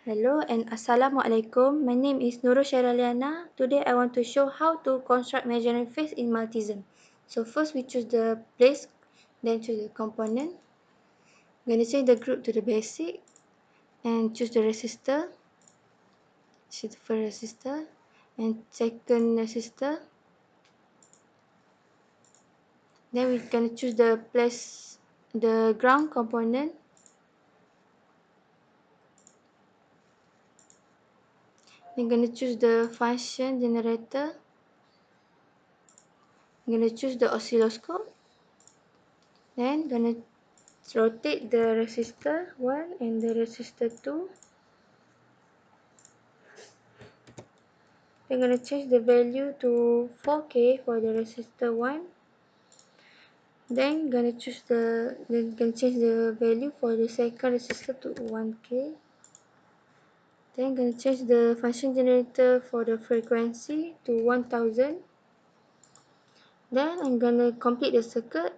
Hello and Assalamualaikum. My name is Nurul Syairaliana. Today I want to show how to construct measuring phase in multism. So first we choose the place, then choose the component. I'm going to change the group to the basic and choose the resistor. Choose the first resistor and second resistor. Then we're going to choose the place, the ground component. Then going to choose the function generator. I'm going to choose the oscilloscope. Then going to rotate the resistor 1 and the resistor 2. I'm going to change the value to 4K for the resistor 1. Then going to change the value for the second resistor to 1K. Then going to change the function generator for the frequency to 1000. Then I'm going to complete the circuit.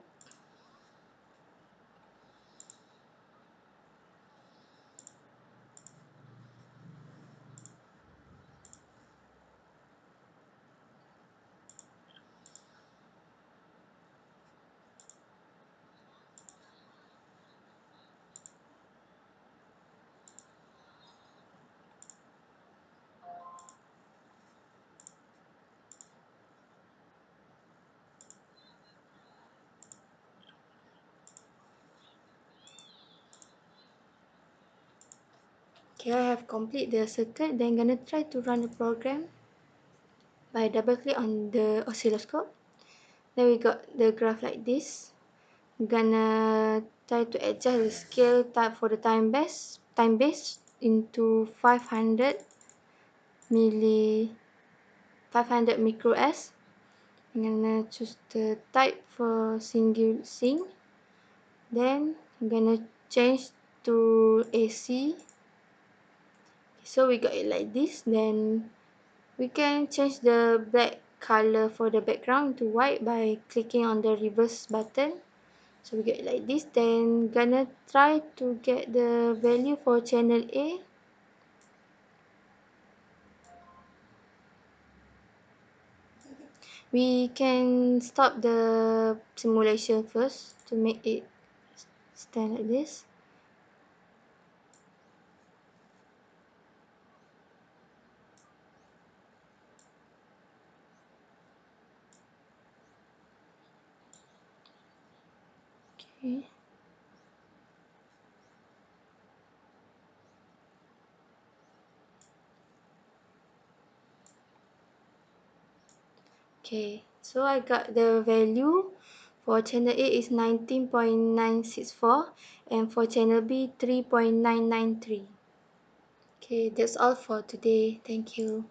Okay, I have completed the circuit. Then I'm going to try to run the program by double click on the oscilloscope. Then we got the graph like this. I'm gonna try to adjust the scale type for the time base into 500 micro s. I'm gonna choose the type for single sync. Then I'm gonna change to AC. So we got it like this. Then we can change the black color for the background to white by clicking on the reverse button. So we get it like this. Then gonna try to get the value for channel A. We can stop the simulation first to make it stand like this. Okay. Okay, so I got the value for channel A is 19.964 and for channel B 3.993. Okay, that's all for today. Thank you.